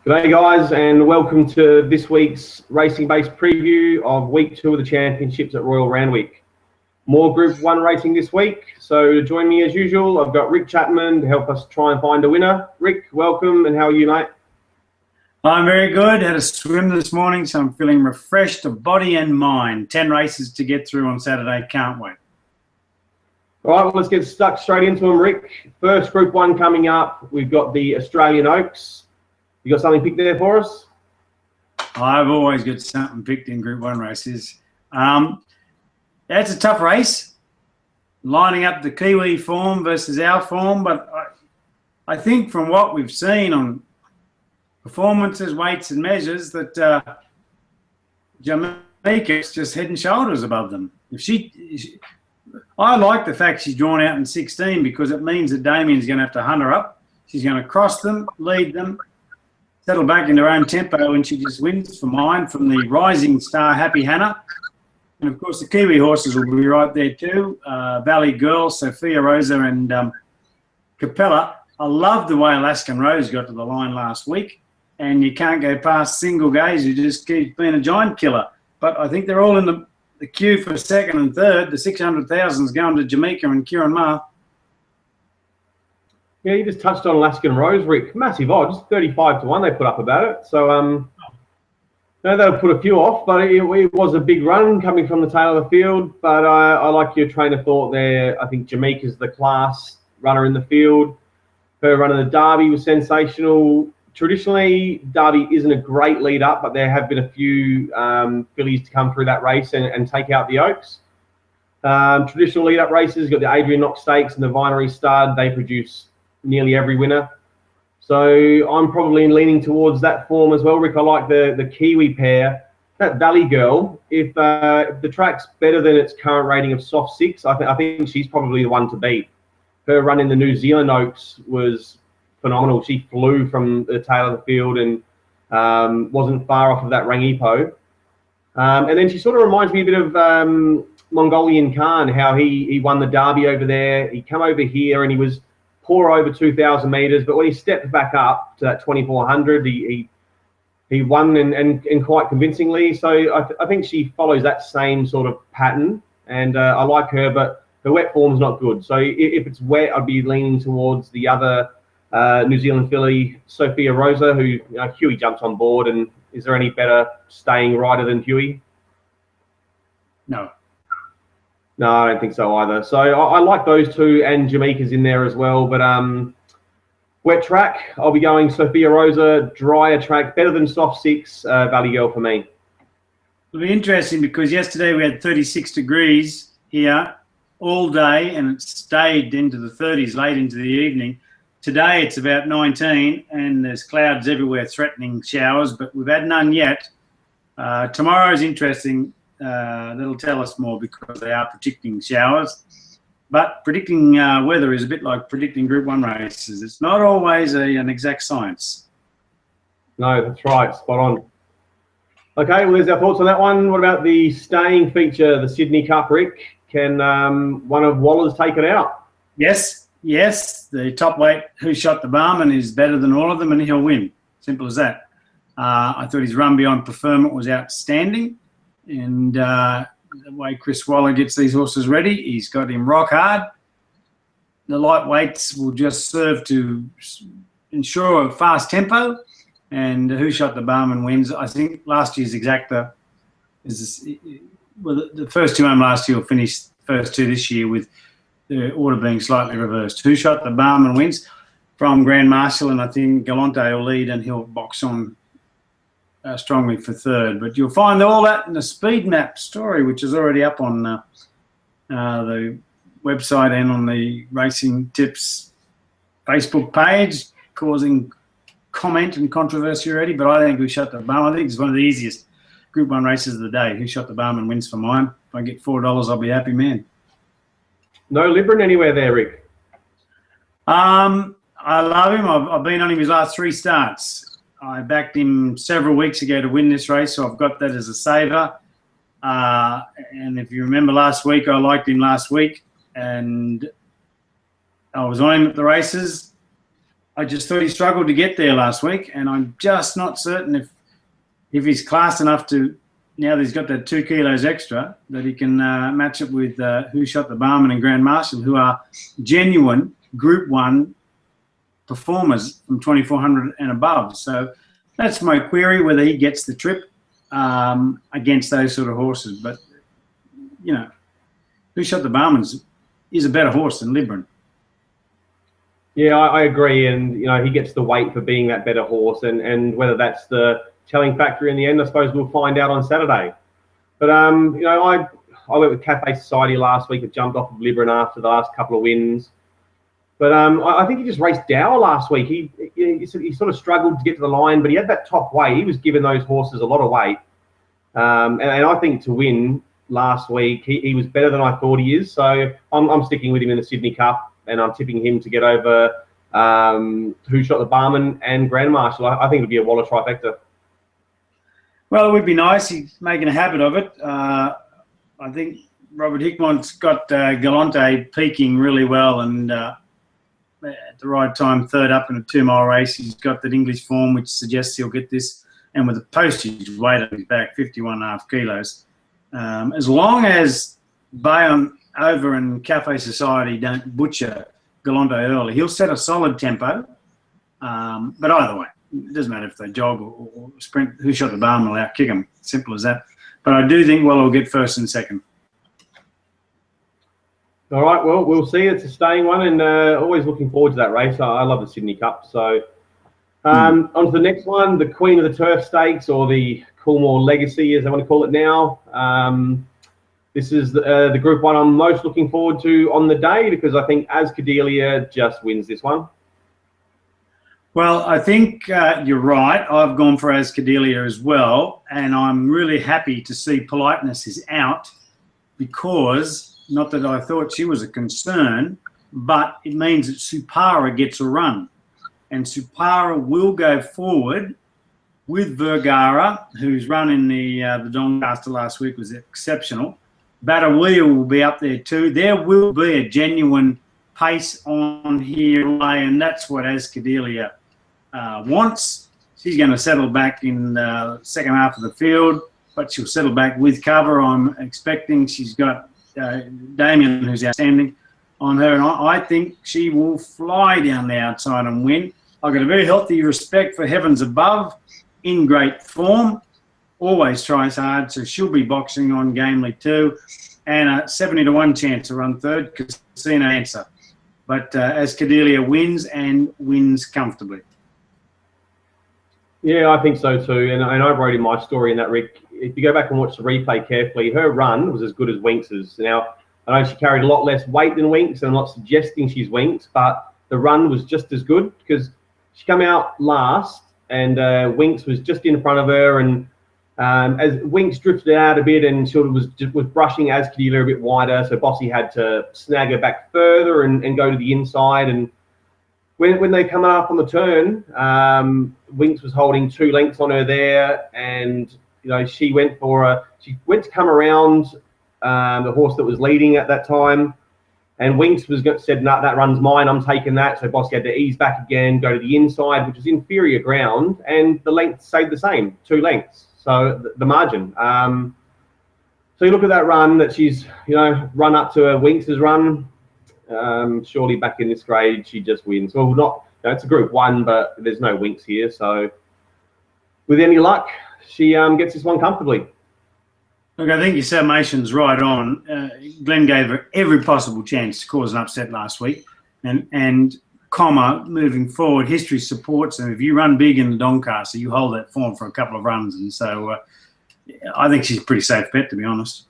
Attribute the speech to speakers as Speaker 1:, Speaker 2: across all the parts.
Speaker 1: G'day guys, and welcome to this week's racing-based preview of week 2 of the championships at Royal Randwick. More Group 1 racing this week, so to join me as usual, I've got Rick Chapman to help us try and find a winner. Rick, welcome, and how are you, mate?
Speaker 2: I'm very good. Had a swim this morning, so I'm feeling refreshed of body and mind. 10 races to get through on Saturday, can't wait.
Speaker 1: All right, well, let's get stuck straight into them, Rick. First Group 1 coming up, we've got the Australian Oaks. You got something picked there for us?
Speaker 2: I've always got something picked in Group 1 races. It's a tough race, lining up the Kiwi form versus our form, but I think from what we've seen on performances, weights and measures, that Jamaica's just head and shoulders above them. I like the fact she's drawn out in 16 because it means that Damien's going to have to hunt her up. She's going to cross them, lead them, settle back into her own tempo, and she just wins for mine from the rising star Happy Hannah. And of course the Kiwi horses will be right there too. Valley Girl, Sophia Rosa and Capella. I love the way Alaskan Rose got to the line last week, and you can't go past Single Gaze, who just keeps being a giant killer. But I think they're all in the queue for second and third. The 600,000 is going to Jamaica and Kieran Ma.
Speaker 1: Yeah, you just touched on Alaskan Rose, Rick. Massive odds, 35 to 1 they put up about it. So, no, they'll put a few off, but it was a big run coming from the tail of the field. But I like your train of thought there. I think Jamaica's the class runner in the field. Her run of the Derby was sensational. Traditionally, Derby isn't a great lead up, but there have been a few fillies to come through that race and take out the Oaks. Traditional lead up races, you've got the Adrian Knox Stakes and the Vinery Stud. They produce nearly every winner. So I'm probably leaning towards that form as well, Rick. I like the Kiwi pair. That Valley Girl, if the track's better than its current rating of soft 6, I think she's probably the one to beat. Her run in the New Zealand Oaks was phenomenal. She flew from the tail of the field and wasn't far off of that Rangipo. And then she sort of reminds me a bit of Mongolian Khan, how he won the Derby over there. He come over here and he was poor over 2,000 metres, but when he stepped back up to that 2,400, he won and quite convincingly. So I think she follows that same sort of pattern, and I like her, but her wet form's not good. So if it's wet, I'd be leaning towards the other New Zealand filly, Sophia Rosa, who Huey jumps on board. And is there any better staying rider than Huey?
Speaker 2: No.
Speaker 1: No, I don't think so either. So I like those two, and Jamaica's in there as well. But wet track, I'll be going Sophia Rosa. Drier track, better than soft 6, Valley Girl for me.
Speaker 2: It'll be interesting because yesterday we had 36 degrees here all day, and it stayed into the 30s late into the evening. Today it's about 19, and there's clouds everywhere threatening showers, but we've had none yet. Tomorrow's interesting. That'll tell us more because they are predicting showers. But predicting weather is a bit like predicting Group 1 races. It's not always an exact science.
Speaker 1: No, that's right. Spot on. Okay, well, there's our thoughts on that one. What about the staying feature, the Sydney Cup, Rick? Can one of Waller's take it out?
Speaker 2: Yes. The top weight, Who Shot the Barman, is better than all of them, and he'll win. Simple as that. I thought his run beyond preferment was outstanding. And the way Chris Waller gets these horses ready, he's got him rock hard. The lightweights will just serve to ensure a fast tempo, and Who Shot the Barman wins. I think last year's Exacta the first 2 home last year will finish first 2 this year, with the order being slightly reversed. Who Shot the Barman wins from Grand Marshal, and I think Galante will lead and he'll box on strongly for third. But you'll find all that in the speed map story, which is already up on the website and on the Racing Tips Facebook page, causing comment and controversy already. But I think Who Shot the Barman, I think it's one of the easiest Group 1 races of the day. Who Shot the Barman wins for mine. If I get $4, I'll be a happy man.
Speaker 1: No Libran anywhere there, Rick?
Speaker 2: I love him. I've been on him his last 3 starts. I backed him several weeks ago to win this race, so I've got that as a saver. And if you remember last week, I liked him last week, and I was on him at the races. I just thought he struggled to get there last week, and I'm just not certain if he's class enough to, now that he's got that 2 kilos extra, that he can match it with Who Shot the Barman and Grand Marshal, who are genuine Group 1 performers from 2400 and above. So that's my query, whether he gets the trip against those sort of horses. But, you know, Who Shot the Barman is a better horse than Libran.
Speaker 1: Yeah, I agree, and you know he gets the weight for being that better horse, and whether that's the telling factor in the end, I suppose we'll find out on Saturday. But you know, I went with Cafe Society last week. It jumped off of Libran after the last couple of wins, but I think he just raced Dower last week. He sort of struggled to get to the line, but he had that top weight. He was giving those horses a lot of weight, and I think to win last week he was better than I thought he is. So I'm sticking with him in the Sydney Cup. And I'm tipping him to get over Who Shot the Barman and Grand Marshal. I think it'll be a Waller trifecta.
Speaker 2: Well, it would be nice. He's making a habit of it. I think Robert Hickmont's got Galante peaking really well, and at the right time, third up in a 2-mile race. He's got that English form, which suggests he'll get this. And with the postage weight on his back, 51.5 kilos. As long as Bayonne Over and Cafe Society don't butcher Galante early, he'll set a solid tempo. But either way, it doesn't matter if they jog or sprint. Who Shot the Barman will out-kick them. Simple as that. But I do think Weller will get first and second.
Speaker 1: All right, well, we'll see. It's a staying one, and always looking forward to that race. I love the Sydney Cup. So on to the next one, the Queen of the Turf Stakes, or the Coolmore Legacy, as they want to call it now. This is the Group 1 I'm most looking forward to on the day, because I think Ascadelia just wins this one.
Speaker 2: Well, I think you're right. I've gone for Ascadelia as well, and I'm really happy to see Politeness is out, because, not that I thought she was a concern, but it means that Supara gets a run. And Supara will go forward with Vergara, whose run in the Doncaster last week was exceptional. Batawiya will be up there too. There will be a genuine pace on here, and that's what Ascadelia wants. She's going to settle back in the second half of the field, but she'll settle back with cover. I'm expecting. She's got Damien, who's outstanding, on her, and I think she will fly down the outside and win. I've got a very healthy respect for Heavens Above, in great form. Always tries hard, so she'll be boxing on gamely too. And a 70-1 chance to run third, Casino Answer. But Ascadelia wins, and wins comfortably.
Speaker 1: Yeah, I think so too. And I wrote in my story in that, Rick, if you go back and watch the replay carefully, her run was as good as Winx's. Now, I know she carried a lot less weight than Winx, and I'm not suggesting she's Winx, but the run was just as good, because she came out last, and Winx was just in front of her, and as Winx drifted out a bit and sort of was brushing Ascadelia a bit wider, so Bossy had to snag her back further and go to the inside. And when they come up on the turn, Winx was holding 2 lengths on her there, and you know she went to come around the horse that was leading at that time. And Winx said, "No, that run's mine. I'm taking that." So Bossy had to ease back again, go to the inside, which is inferior ground, and the length stayed the same, 2 lengths. So the margin. So you look at that run that she's, run up to Winx's run. Surely back in this grade, she just wins. Well, not. It's a Group 1, but there's no Winx here. So with any luck, she gets this one comfortably.
Speaker 2: Look, I think your summation's right on. Glenn gave her every possible chance to cause an upset last week. And moving forward, history supports them. If you run big in the Doncaster, you hold that form for a couple of runs. And so I think she's a pretty safe bet, to be honest.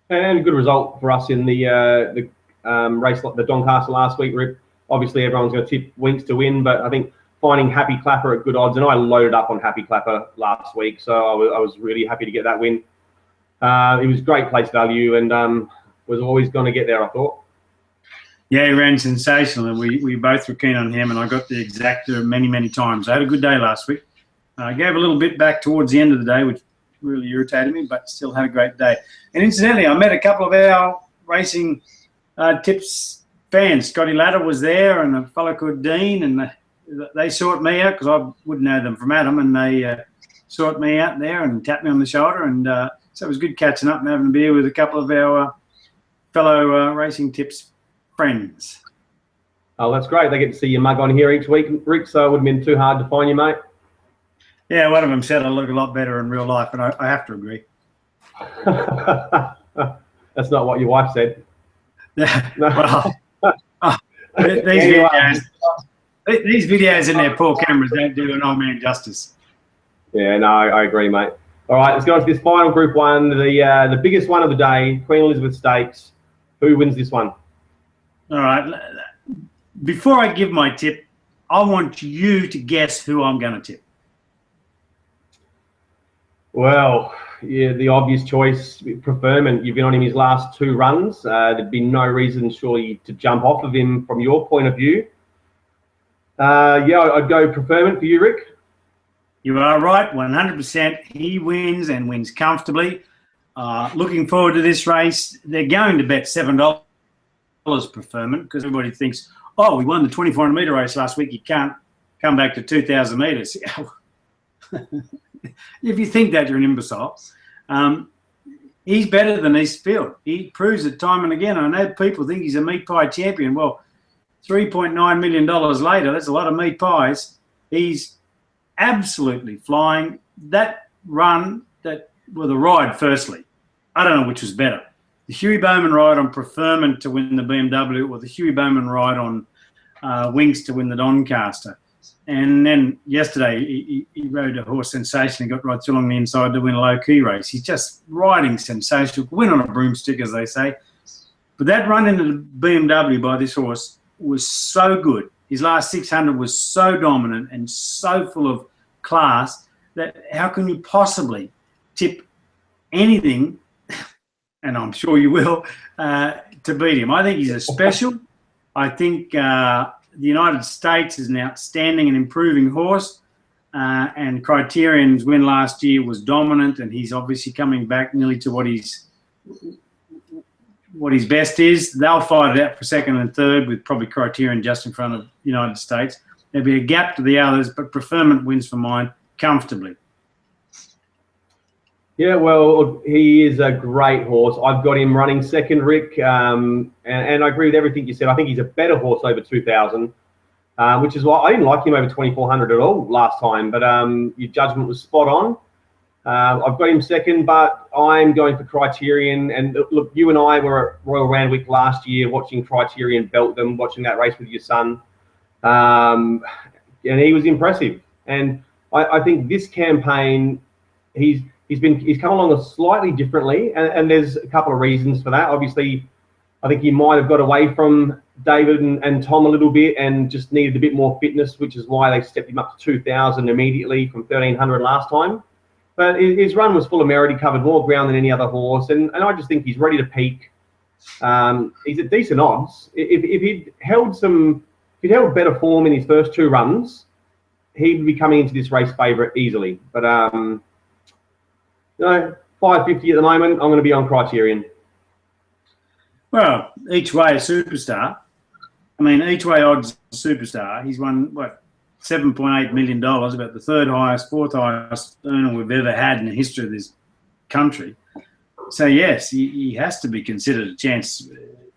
Speaker 1: And a good result for us in the race, the Doncaster last week, Rip. Obviously, everyone's going to tip Winx to win, but I think finding Happy Clapper at good odds, and I loaded up on Happy Clapper last week, so I was really happy to get that win. It was great place value, and was always going to get there, I thought.
Speaker 2: Yeah, he ran sensational, and we both were keen on him, and I got the exacta many, many times. I had a good day last week. I gave a little bit back towards the end of the day, which really irritated me, but still had a great day. And incidentally, I met a couple of our racing tips fans. Scotty Ladder was there, and a fellow called Dean, and they sought me out because I wouldn't know them from Adam, and they sought me out there and tapped me on the shoulder, and so it was good catching up and having a beer with a couple of our fellow Racing Tips friends.
Speaker 1: Oh, that's great. They get to see your mug on here each week, Rick, so it wouldn't have been too hard to find you, mate.
Speaker 2: Yeah, one of them said I look a lot better in real life, and I have to agree.
Speaker 1: That's not what your wife said.
Speaker 2: Well, these videos in their poor cameras don't do an old man justice.
Speaker 1: Yeah, no, I agree, mate. All right, let's go on to this final Group 1, the biggest one of the day, Queen Elizabeth Stakes. Who wins this one?
Speaker 2: All right. Before I give my tip, I want you to guess who I'm going to tip.
Speaker 1: Well, yeah, the obvious choice, Preferment. You've been on him his last 2 runs. There'd be no reason, surely, to jump off of him from your point of view. Yeah, I'd go Preferment for you, Rick.
Speaker 2: You are right, 100%. He wins and wins comfortably. Looking forward to this race. They're going to bet $7 Preferment because everybody thinks, oh, we won the 2,400 metre race last week. You can't come back to 2,000 metres. If you think that, you're an imbecile. He's better than Eastfield. He proves it time and again. I know people think he's a meat pie champion. Well, $3.9 million later, that's a lot of meat pies. He's absolutely flying. That run, the ride, firstly, I don't know which was better. The Huey Bowman ride on Preferment to win the BMW, or the Huey Bowman ride on Wings to win the Doncaster. And then yesterday, he rode a horse sensation and got right along the inside to win a low-key race. He's just riding sensational. Win on a broomstick, as they say. But that run into the BMW by this horse was so good. His last 600 was so dominant and so full of class that how can you possibly tip anything, and I'm sure you will, to beat him? I think he's a special. I think the United States is an outstanding and improving horse, and Criterion's win last year was dominant, and he's obviously coming back nearly to what his best is. They'll fight it out for second and third, with probably Criterion just in front of United States. There'll be a gap to the others, but Preferment wins for mine comfortably. Yeah, well, he is a great horse. I've got him running second, Rick, and I agree with everything you said. I think he's a better horse over 2,000, which is why I didn't like him over 2,400 at all last time, but your judgment was spot on. I've got him second, but I'm going for Criterion. And look, you and I were at Royal Randwick last year watching Criterion belt them, watching that race with your son, and he was impressive. And I think this campaign, he's come along slightly differently, and there's a couple of reasons for that. Obviously, I think he might have got away from David and Tom a little bit and just needed a bit more fitness, which is why they stepped him up to 2,000 immediately from 1,300 last time. But his run was full of merit. He covered more ground than any other horse, and I just think he's ready to peak. He's at decent odds. If he'd held better form in his first 2 runs, he'd be coming into this race favourite easily. But $5.50 at the moment. I'm going to be on Criterion. Well, each way a superstar. I mean, each way odds superstar. He's won, what, $7.8 million, about the fourth highest earner we've ever had in the history of this country. So, yes, he has to be considered a chance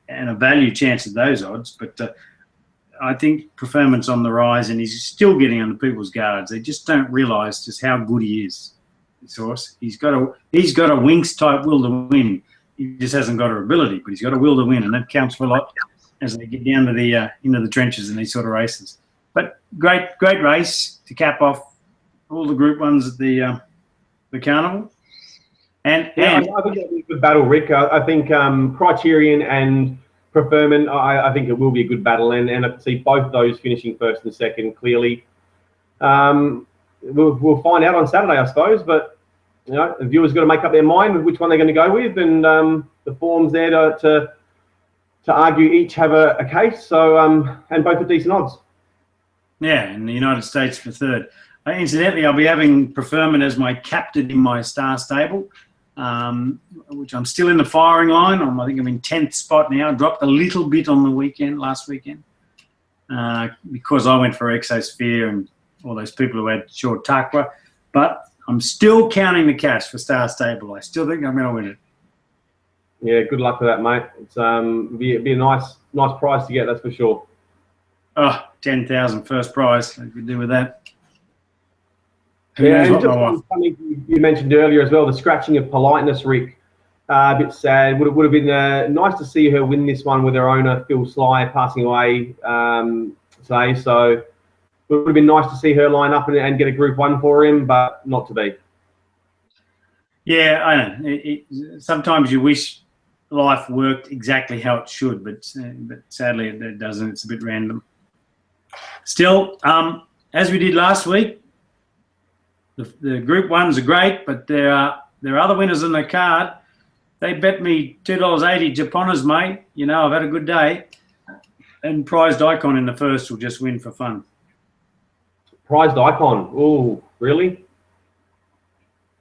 Speaker 2: and a value chance at those odds. But I think Preferment's on the rise, and he's still getting under people's guards. They just don't realise just how good he is. This horse, he's got a Winks type will to win. He just hasn't got her ability, but he's got a will to win, and that counts for a lot as they get down to the into the trenches in these sort of races. But great race to cap off all the Group 1s at the carnival. And
Speaker 1: I think that'll be a good battle, Rick. I think Criterion and Preferment, I think it will be a good battle, and I can see both of those finishing first and second clearly. We'll find out on Saturday, I suppose, but the viewers got to make up their mind with which one they're going to go with, and the form's there to argue each have a case. So and both are decent odds.
Speaker 2: Yeah, and the United States for third. Incidentally, I'll be having Preferment as my captain in my star stable. which I'm still in the firing line. I think I'm in 10th spot now. Dropped a little bit on the last weekend, because I went for Exosphere and all those people who had short Takwa. But I'm still counting the cash for Star Stable. I still think I'm going to win it.
Speaker 1: Yeah, good luck with that, mate. It's be a nice prize to get, that's for sure.
Speaker 2: Oh, 10,000 first prize. I could do with that.
Speaker 1: Yeah, and just something you mentioned earlier as well, the scratching of Politeness, Rick. A bit sad. Would have been nice to see her win this one with her owner Phil Sly passing away today. So it would have been nice to see her line up and get a Group 1 for him, but not to be.
Speaker 2: Yeah, I know. Sometimes you wish life worked exactly how it should, but sadly it doesn't. It's a bit random. Still, as we did last week, the Group 1s are great, but there are other winners on the card. They bet me $2.80 Japonas, mate. You know, I've had a good day. And Prized Icon in the first will just win for fun. Prized
Speaker 1: Icon? Oh, really?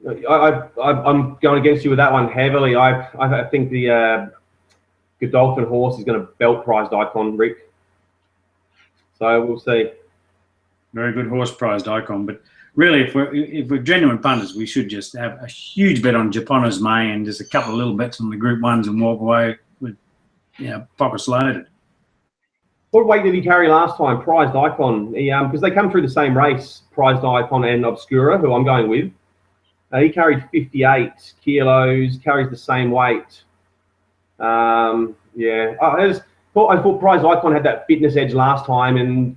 Speaker 1: I'm going against you with that one heavily. I think the Godolphin horse is going to belt Prized Icon, Rick. So we'll see.
Speaker 2: Very good horse, Prized Icon. But really, if we're genuine punters, we should just have a huge bet on Japona's May and just a couple of little bets on the Group 1s and walk away with, pockets loaded.
Speaker 1: What weight did he carry last time, Prized Icon? Because they come through the same race, Prized Icon and Obscura, who I'm going with. He carried 58 kilos, carries the same weight. Yeah, I thought Prized Icon had that fitness edge last time, and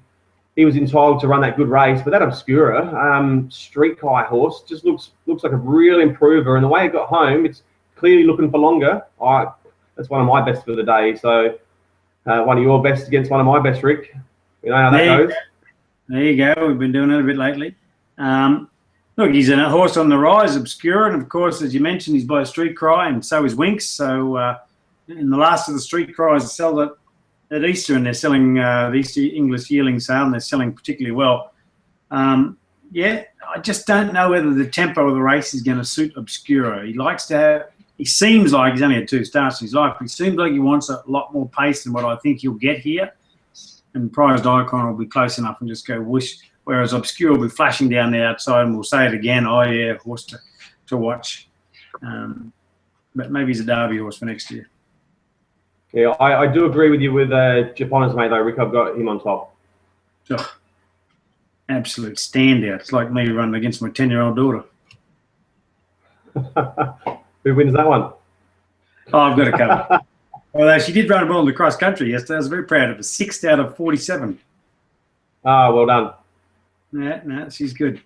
Speaker 1: he was entitled to run that good race. But that Obscura, Street Kai horse, just looks like a real improver. And the way it got home, it's clearly looking for longer. That's one of my best for the day. So one of your best against one of my best, Rick. You know how that goes.
Speaker 2: There you go. We've been doing it a bit lately. Look, he's a horse on the rise, Obscura, and of course, as you mentioned, he's by a Street Cry, and so is Winks. So in the last of the Street Cries, sell at Easter, and they're selling the Easter English yearling sale, and they're selling particularly well. Yeah, I just don't know whether the tempo of the race is going to suit Obscura. He seems like he's only had 2 starts in his life, but he seems like he wants a lot more pace than what I think he'll get here. And Prized Icon will be close enough and just go whoosh. Whereas Obscura will be flashing down the outside, and we'll say it again, oh yeah, horse to watch. But maybe he's a Derby horse for next year.
Speaker 1: Yeah, I do agree with you with Japona's mate though, Rick. I've got him on top.
Speaker 2: Oh, absolute standout. It's like me running against my 10-year-old daughter.
Speaker 1: Who wins that one?
Speaker 2: Oh, I've got a cover. Although she did run well in the cross country yesterday. I was very proud of her. 6 out of 47.
Speaker 1: Ah, well done.
Speaker 2: No, she's good.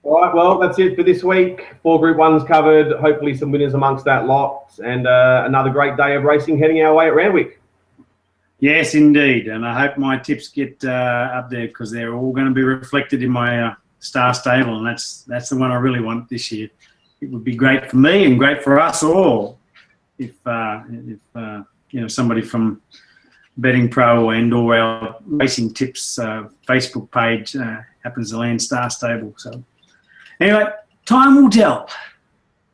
Speaker 1: All right, well, that's it for this week. 4 Group 1s covered. Hopefully some winners amongst that lot. And another great day of racing heading our way at Randwick.
Speaker 2: Yes, indeed. And I hope my tips get up there, because they're all going to be reflected in my Star Stable. And that's the one I really want this year. It would be great for me and great for us all if somebody from Betting Pro and/or our Racing Tips Facebook page happens to land Star Stable. So anyway, time will tell.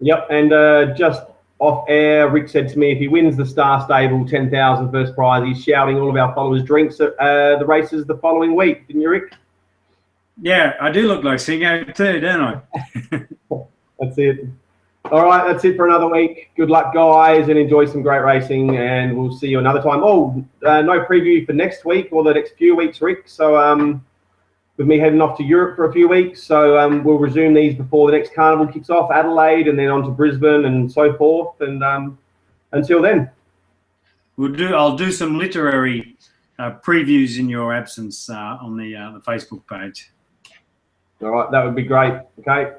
Speaker 1: Yep, and just off air, Rick said to me, if he wins the Star Stable 10,000 first prize, he's shouting all of our followers drinks at the races the following week. Didn't you, Rick?
Speaker 2: Yeah, I do look like Singo too, don't I?
Speaker 1: That's it. All right, that's it for another week. Good luck, guys, and enjoy some great racing, and we'll see you another time. Oh, no preview for next week or the next few weeks, Rick. So with me heading off to Europe for a few weeks, so we'll resume these before the next carnival kicks off, Adelaide, and then on to Brisbane and so forth. And until then,
Speaker 2: I'll do some literary previews in your absence on the Facebook page.
Speaker 1: All right, that would be great. Okay.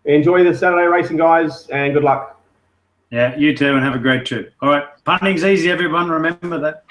Speaker 1: Enjoy the Saturday racing, guys, and good luck.
Speaker 2: Yeah, you too, and have a great trip. All right, punting's easy, everyone. Remember that.